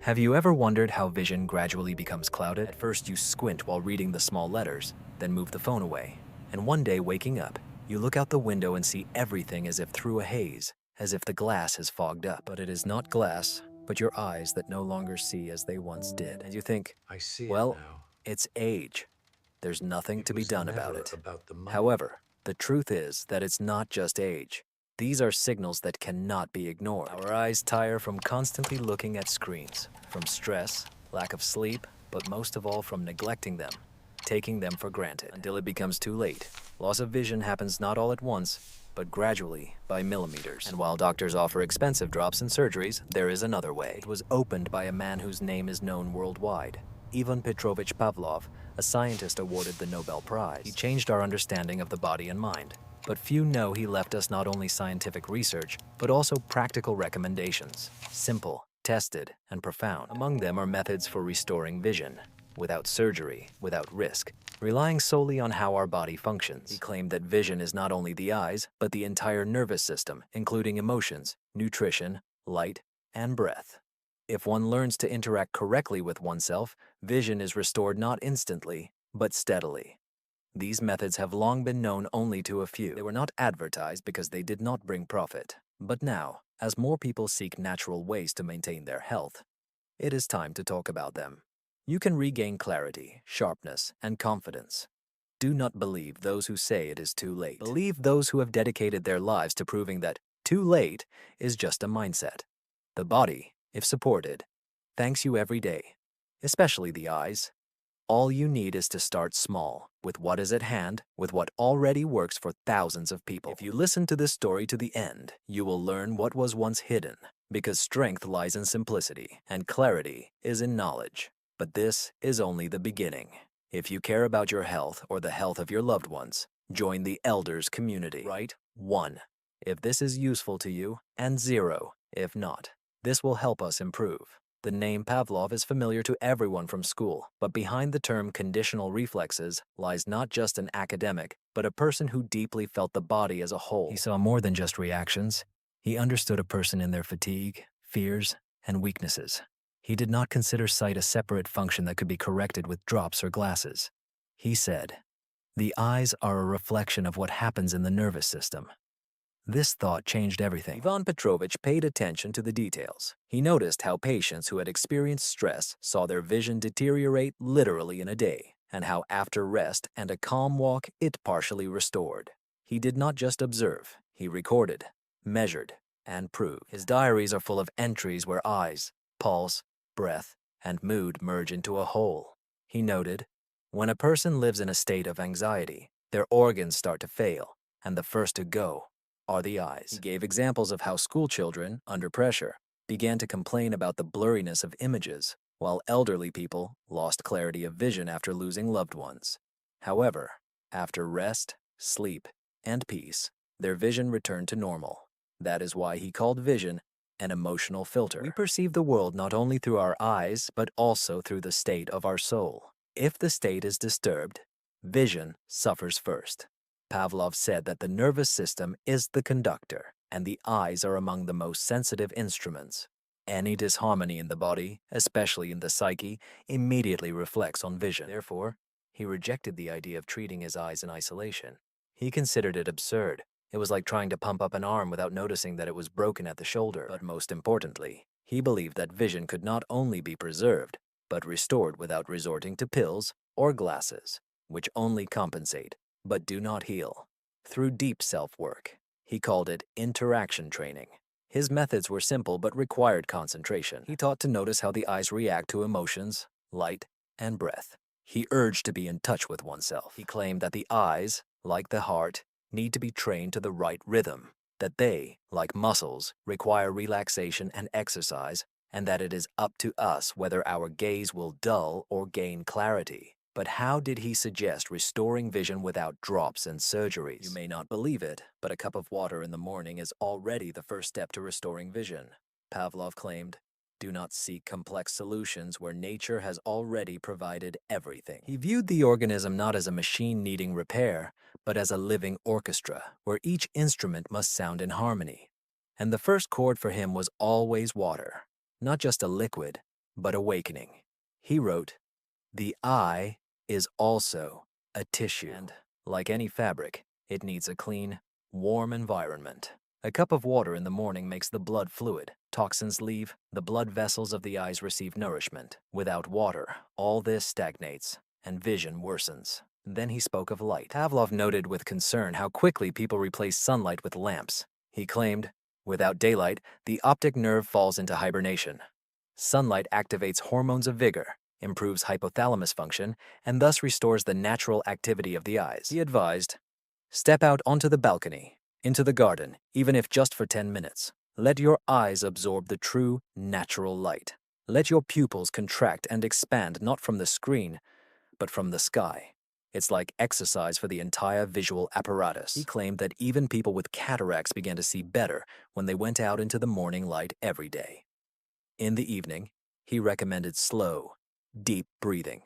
Have you ever wondered how vision gradually becomes clouded? At first you squint while reading the small letters, then move the phone away. And one day waking up, you look out the window and see everything as if through a haze, as if the glass has fogged up. But it is not glass, but your eyes that no longer see as they once did. And you think, I see it well, now. it's age. There's nothing It to be was done about never it. about the money. However, the truth is that it's not just age. These are signals that cannot be ignored. Our eyes tire from constantly looking at screens, from stress, lack of sleep, but most of all from neglecting them, taking them for granted, until it becomes too late. Loss of vision happens not all at once, but gradually by millimeters. And while doctors offer expensive drops and surgeries, there is another way. It was opened by a man whose name is known worldwide, Ivan Pavlov, a scientist awarded the Nobel Prize. He changed our understanding of the body and mind. But few know he left us not only scientific research, but also practical recommendations. Simple, tested, and profound. Among them are methods for restoring vision, without surgery, without risk, relying solely on how our body functions. He claimed that vision is not only the eyes, but the entire nervous system, including emotions, nutrition, light, and breath. If one learns to interact correctly with oneself, vision is restored not instantly, but steadily. These methods have long been known only to a few. They were not advertised because they did not bring profit. But now, as more people seek natural ways to maintain their health, it is time to talk about them. You can regain clarity, sharpness, and confidence. Do not believe those who say it is too late. Believe those who have dedicated their lives to proving that too late is just a mindset. The body, if supported, thanks you every day, especially the eyes. All you need is to start small, with what is at hand, with what already works for thousands of people. If you listen to this story to the end, you will learn what was once hidden, because strength lies in simplicity, and clarity is in knowledge. But this is only the beginning. If you care about your health or the health of your loved ones, join the elders community. Write 1 if this is useful to you, and 0 if not. This will help us improve. The name Pavlov is familiar to everyone from school, but behind the term conditional reflexes lies not just an academic, but a person who deeply felt the body as a whole. He saw more than just reactions. He understood a person in their fatigue, fears, and weaknesses. He did not consider sight a separate function that could be corrected with drops or glasses. He said, "The eyes are a reflection of what happens in the nervous system." This thought changed everything. Ivan Petrovich paid attention to the details. He noticed how patients who had experienced stress saw their vision deteriorate literally in a day, and how after rest and a calm walk, it partially restored. He did not just observe, he recorded, measured, and proved. His diaries are full of entries where eyes, pulse, breath, and mood merge into a whole. He noted, when a person lives in a state of anxiety, their organs start to fail, and the first to go are the eyes. He gave examples of how school children, under pressure, began to complain about the blurriness of images, while elderly people lost clarity of vision after losing loved ones. However, after rest, sleep, and peace, their vision returned to normal. That is why he called vision an emotional filter. We perceive the world not only through our eyes, but also through the state of our soul. If the state is disturbed, vision suffers first. Pavlov said that the nervous system is the conductor, and the eyes are among the most sensitive instruments. Any disharmony in the body, especially in the psyche, immediately reflects on vision. Therefore, he rejected the idea of treating his eyes in isolation. He considered it absurd. It was like trying to pump up an arm without noticing that it was broken at the shoulder. But most importantly, he believed that vision could not only be preserved, but restored without resorting to pills or glasses, which only compensate but do not heal. Through deep self-work, he called it interaction training. His methods were simple but required concentration. He taught to notice how the eyes react to emotions, light, and breath. He urged to be in touch with oneself. He claimed that the eyes, like the heart, need to be trained to the right rhythm, that they, like muscles, require relaxation and exercise, and that it is up to us whether our gaze will dull or gain clarity. But how did he suggest restoring vision without drops and surgeries? You may not believe it, but a cup of water in the morning is already the first step to restoring vision. Pavlov claimed, do not seek complex solutions where nature has already provided everything. He viewed the organism not as a machine needing repair, but as a living orchestra, where each instrument must sound in harmony. And the first chord for him was always water, not just a liquid, but awakening. He wrote, "The eye is also a tissue, and like any fabric, it needs a clean, warm environment. A cup of water in the morning makes the blood fluid. Toxins leave, the blood vessels of the eyes receive nourishment. Without water, all this stagnates, and vision worsens." Then he spoke of light. Pavlov noted with concern how quickly people replace sunlight with lamps. He claimed, "Without daylight, the optic nerve falls into hibernation. Sunlight activates hormones of vigor, improves hypothalamus function, and thus restores the natural activity of the eyes." He advised, "Step out onto the balcony, into the garden, even if just for 10 minutes. Let your eyes absorb the true, natural light. Let your pupils contract and expand not from the screen, but from the sky. It's like exercise for the entire visual apparatus." He claimed that even people with cataracts began to see better when they went out into the morning light every day. In the evening, he recommended slow, deep breathing.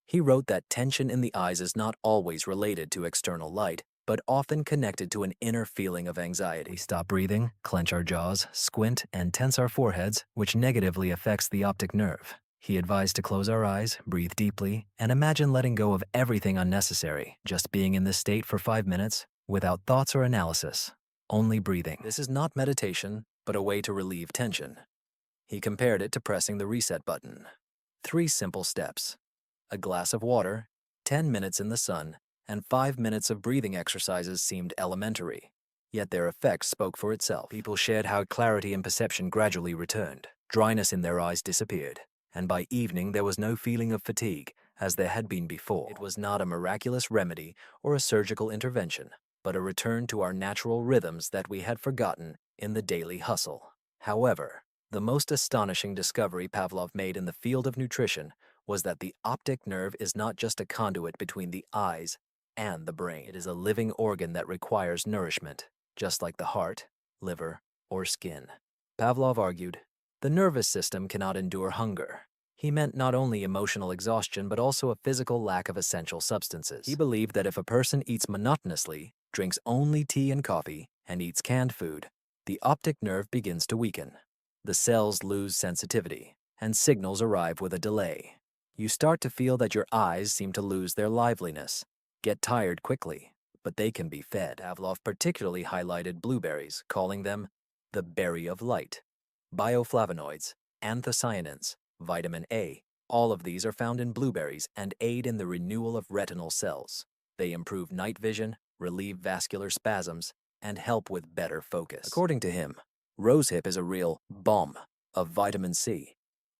He wrote that tension in the eyes is not always related to external light, but often connected to an inner feeling of anxiety. We stop breathing, clench our jaws, squint, and tense our foreheads, which negatively affects the optic nerve. He advised to close our eyes, breathe deeply, and imagine letting go of everything unnecessary, just being in this state for 5 minutes, without thoughts or analysis, only breathing. This is not meditation, but a way to relieve tension. He compared it to pressing the reset button. 3 simple steps: a glass of water, 10 minutes in the sun, and 5 minutes of breathing exercises seemed elementary. Yet their effects spoke for itself. People shared how clarity and perception gradually returned. Dryness in their eyes disappeared, and by evening there was no feeling of fatigue, as there had been before. It was not a miraculous remedy or a surgical intervention, but a return to our natural rhythms that we had forgotten in the daily hustle. However, the most astonishing discovery Pavlov made in the field of nutrition was that the optic nerve is not just a conduit between the eyes and the brain. It is a living organ that requires nourishment, just like the heart, liver, or skin. Pavlov argued, the nervous system cannot endure hunger. He meant not only emotional exhaustion, but also a physical lack of essential substances. He believed that if a person eats monotonously, drinks only tea and coffee, and eats canned food, the optic nerve begins to weaken. The cells lose sensitivity, and signals arrive with a delay. You start to feel that your eyes seem to lose their liveliness, get tired quickly, but they can be fed. Pavlov particularly highlighted blueberries, calling them the berry of light. Bioflavonoids, anthocyanins, vitamin A, all of these are found in blueberries and aid in the renewal of retinal cells. They improve night vision, relieve vascular spasms, and help with better focus. According to him, rosehip is a real bomb of vitamin C.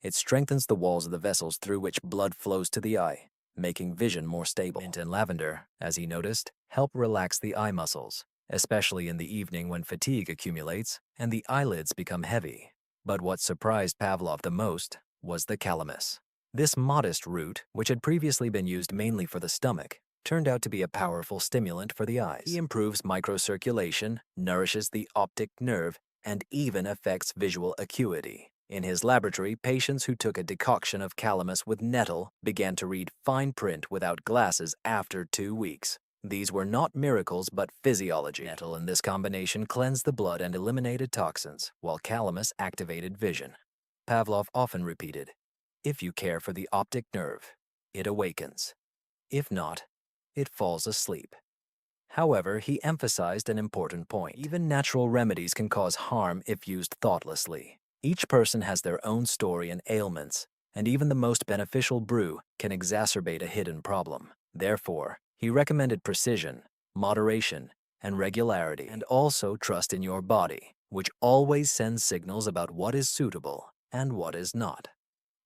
It strengthens the walls of the vessels through which blood flows to the eye, making vision more stable. Mint and lavender, as he noticed, help relax the eye muscles, especially in the evening when fatigue accumulates and the eyelids become heavy. But what surprised Pavlov the most was the calamus. This modest root, which had previously been used mainly for the stomach, turned out to be a powerful stimulant for the eyes. He improves microcirculation, nourishes the optic nerve, and even affects visual acuity. In his laboratory, patients who took a decoction of calamus with nettle began to read fine print without glasses after 2 weeks. These were not miracles, but physiology. Nettle in this combination cleansed the blood and eliminated toxins, while calamus activated vision. Pavlov often repeated, if you care for the optic nerve, it awakens. If not, it falls asleep. However, he emphasized an important point. Even natural remedies can cause harm if used thoughtlessly. Each person has their own story and ailments, and even the most beneficial brew can exacerbate a hidden problem. Therefore, he recommended precision, moderation, and regularity, and also trust in your body, which always sends signals about what is suitable and what is not.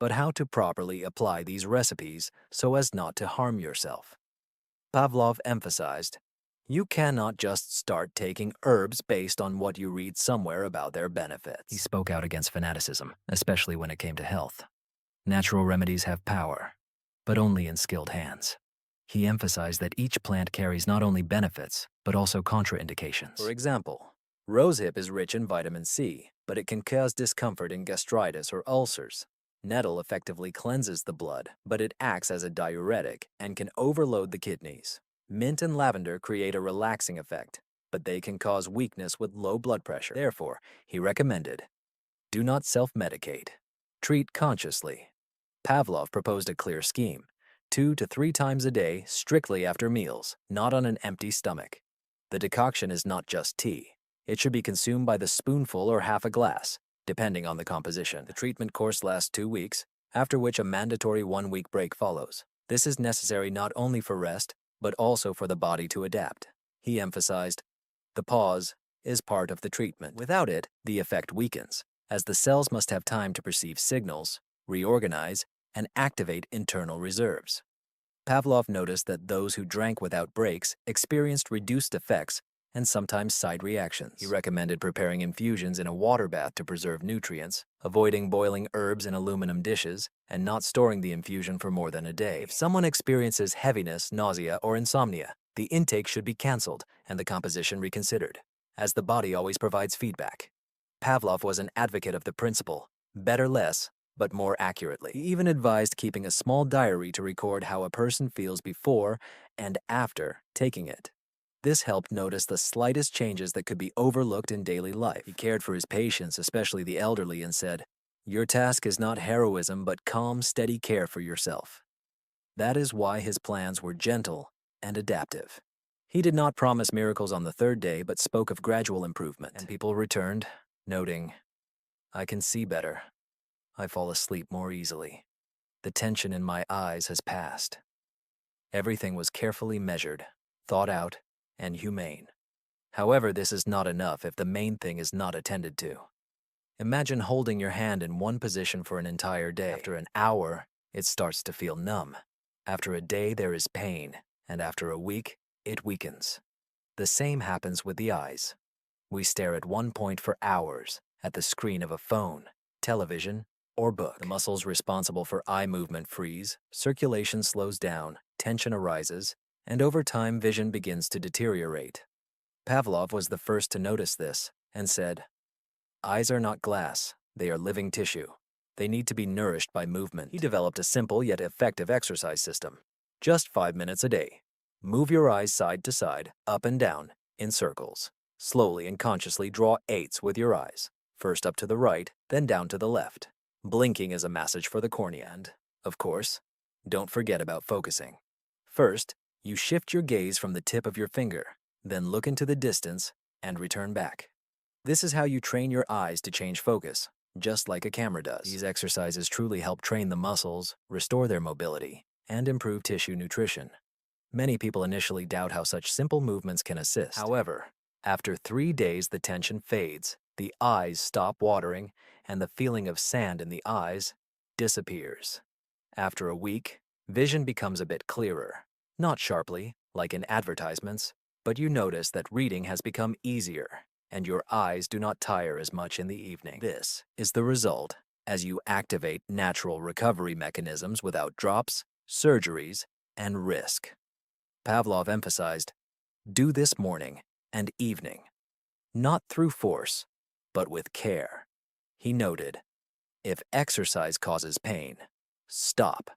But how to properly apply these recipes so as not to harm yourself? Pavlov emphasized, you cannot just start taking herbs based on what you read somewhere about their benefits. He spoke out against fanaticism, especially when it came to health. Natural remedies have power, but only in skilled hands. He emphasized that each plant carries not only benefits, but also contraindications. For example, rosehip is rich in vitamin C, but it can cause discomfort in gastritis or ulcers. Nettle effectively cleanses the blood, but it acts as a diuretic and can overload the kidneys. Mint and lavender create a relaxing effect, but they can cause weakness with low blood pressure. Therefore, he recommended, do not self-medicate. Treat consciously. Pavlov proposed a clear scheme: 2 to 3 times a day, strictly after meals, not on an empty stomach. The decoction is not just tea. It should be consumed by the spoonful or half a glass, depending on the composition. The treatment course lasts 2 weeks, after which a mandatory 1-week break follows. This is necessary not only for rest, but also for the body to adapt. He emphasized, the pause is part of the treatment. Without it, the effect weakens, as the cells must have time to perceive signals, reorganize, and activate internal reserves. Pavlov noticed that those who drank without breaks experienced reduced effects and sometimes side reactions. He recommended preparing infusions in a water bath to preserve nutrients, avoiding boiling herbs in aluminum dishes, and not storing the infusion for more than a day. If someone experiences heaviness, nausea, or insomnia, the intake should be canceled and the composition reconsidered, as the body always provides feedback. Pavlov was an advocate of the principle, better less, but more accurately. He even advised keeping a small diary to record how a person feels before and after taking it. This helped notice the slightest changes that could be overlooked in daily life. He cared for his patients, especially the elderly, and said, "Your task is not heroism, but calm, steady care for yourself." That is why his plans were gentle and adaptive. He did not promise miracles on the 3rd day, but spoke of gradual improvement. And people returned, noting, "I can see better. I fall asleep more easily. The tension in my eyes has passed." Everything was carefully measured, thought out, and humane. However, this is not enough if the main thing is not attended to. Imagine holding your hand in one position for an entire day. After an hour, it starts to feel numb. After a day, there is pain, and after a week, it weakens. The same happens with the eyes. We stare at one point for hours, at the screen of a phone, television, or book. The muscles responsible for eye movement freeze, circulation slows down, tension arises, and over time vision begins to deteriorate. Pavlov was the first to notice this and said, "Eyes are not glass, they are living tissue. They need to be nourished by movement." He developed a simple yet effective exercise system. Just 5 minutes a day. Move your eyes side to side, up and down, in circles. Slowly and consciously draw 8s with your eyes, first up to the right, then down to the left. Blinking is a message for the cornea. And, of course, don't forget about focusing. First, you shift your gaze from the tip of your finger, then look into the distance and return back. This is how you train your eyes to change focus, just like a camera does. These exercises truly help train the muscles, restore their mobility, and improve tissue nutrition. Many people initially doubt how such simple movements can assist. However, after 3 days, the tension fades, the eyes stop watering, and the feeling of sand in the eyes disappears. After a week, vision becomes a bit clearer. Not sharply, like in advertisements, but you notice that reading has become easier, and your eyes do not tire as much in the evening. This is the result as you activate natural recovery mechanisms without drops, surgeries, and risk. Pavlov emphasized, do this morning and evening, not through force, but with care. He noted, if exercise causes pain, stop.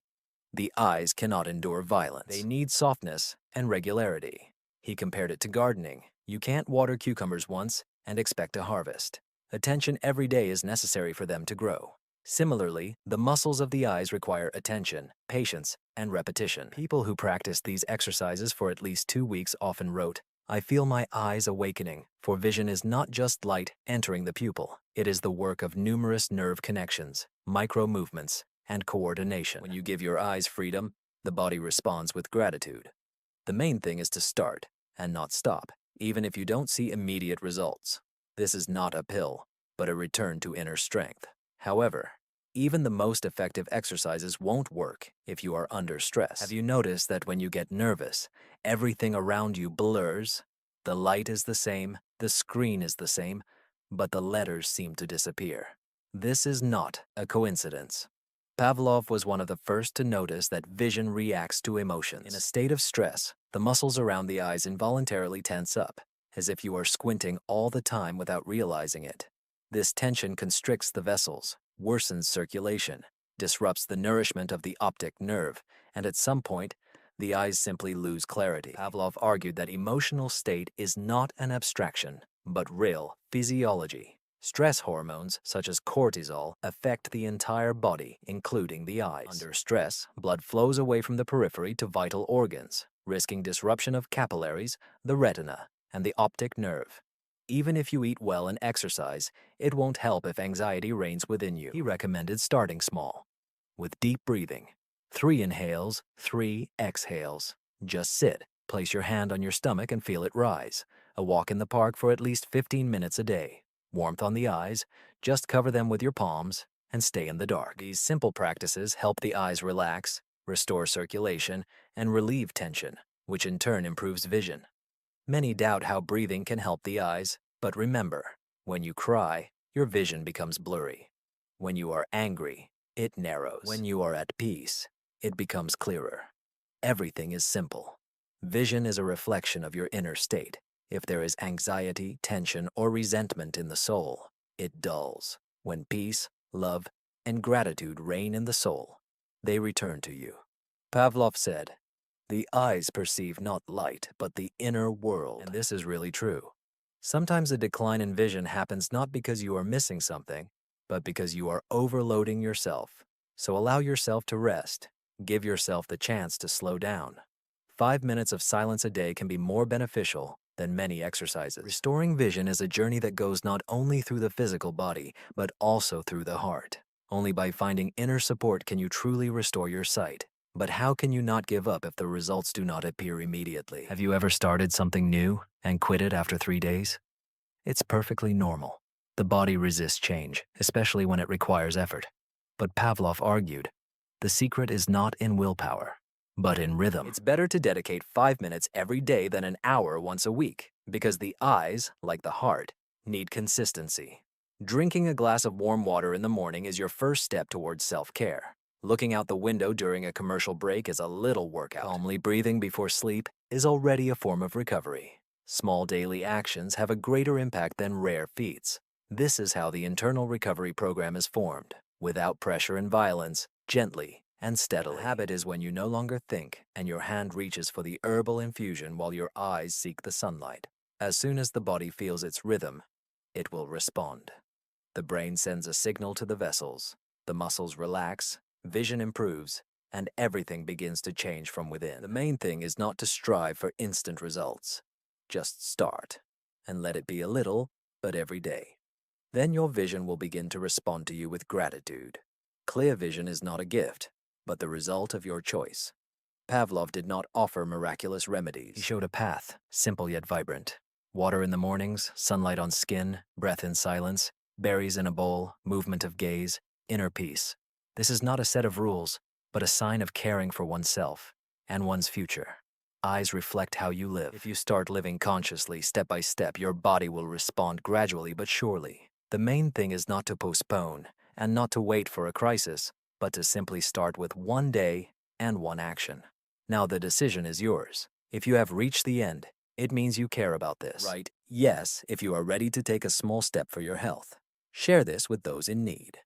The eyes cannot endure violence. They need softness and regularity. He compared it to gardening. You can't water cucumbers once and expect a harvest. Attention every day is necessary for them to grow. Similarly, the muscles of the eyes require attention, patience, and repetition. People who practiced these exercises for at least 2 weeks often wrote, "I feel my eyes awakening, for vision is not just light entering the pupil. It is the work of numerous nerve connections, micro-movements, and coordination." When you give your eyes freedom, the body responds with gratitude. The main thing is to start and not stop, even if you don't see immediate results. This is not a pill, but a return to inner strength. However, even the most effective exercises won't work if you are under stress. Have you noticed that when you get nervous, everything around you blurs? The light is the same, the screen is the same, but the letters seem to disappear. This is not a coincidence. Pavlov was one of the first to notice that vision reacts to emotions. In a state of stress, the muscles around the eyes involuntarily tense up, as if you are squinting all the time without realizing it. This tension constricts the vessels, worsens circulation, disrupts the nourishment of the optic nerve, and at some point, the eyes simply lose clarity. Pavlov argued that emotional state is not an abstraction, but real physiology. Stress hormones, such as cortisol, affect the entire body, including the eyes. Under stress, blood flows away from the periphery to vital organs, risking disruption of capillaries, the retina, and the optic nerve. Even if you eat well and exercise, it won't help if anxiety reigns within you. He recommended starting small, with deep breathing. 3 inhales, 3 exhales. Just sit, place your hand on your stomach and feel it rise. A walk in the park for at least 15 minutes a day. Warmth on the eyes, just cover them with your palms and stay in the dark. These simple practices help the eyes relax, restore circulation, and relieve tension, which in turn improves vision. Many doubt how breathing can help the eyes, but remember, when you cry, your vision becomes blurry. When you are angry, it narrows. When you are at peace, it becomes clearer. Everything is simple. Vision is a reflection of your inner state. If there is anxiety, tension, or resentment in the soul, it dulls. When peace, love, and gratitude reign in the soul, they return to you. Pavlov said, "The eyes perceive not light, but the inner world." And this is really true. Sometimes a decline in vision happens not because you are missing something, but because you are overloading yourself. So allow yourself to rest. Give yourself the chance to slow down. 5 minutes of silence a day can be more beneficial than many exercises. Restoring vision is a journey that goes not only through the physical body, but also through the heart. Only by finding inner support can you truly restore your sight. But how can you not give up if the results do not appear immediately? Have you ever started something new and quit it after 3 days? It's perfectly normal. The body resists change, especially when it requires effort. But Pavlov argued, the secret is not in willpower, but in rhythm. It's better to dedicate 5 minutes every day than an hour once a week, because the eyes, like the heart, need consistency. Drinking a glass of warm water in the morning is your first step towards self-care. Looking out the window during a commercial break is a little workout. Calmly breathing before sleep is already a form of recovery. Small daily actions have a greater impact than rare feats. This is how the internal recovery program is formed, without pressure and violence, gently and steadily. A habit is when you no longer think and your hand reaches for the herbal infusion while your eyes seek the sunlight. As soon as the body feels its rhythm, it will respond. The brain sends a signal to the vessels, the muscles relax, vision improves, and everything begins to change from within. The main thing is not to strive for instant results. Just start, and let it be a little, but every day. Then your vision will begin to respond to you with gratitude. Clear vision is not a gift, but the result of your choice. Pavlov did not offer miraculous remedies. He showed a path, simple yet vibrant. Water in the mornings, sunlight on skin, breath in silence, berries in a bowl, movement of gaze, inner peace. This is not a set of rules, but a sign of caring for oneself and one's future. Eyes reflect how you live. If you start living consciously, step by step, your body will respond gradually but surely. The main thing is not to postpone and not to wait for a crisis, but to simply start with one day and one action. Now the decision is yours. If you have reached the end, it means you care about this. Write yes if you are ready to take a small step for your health. Share this with those in need.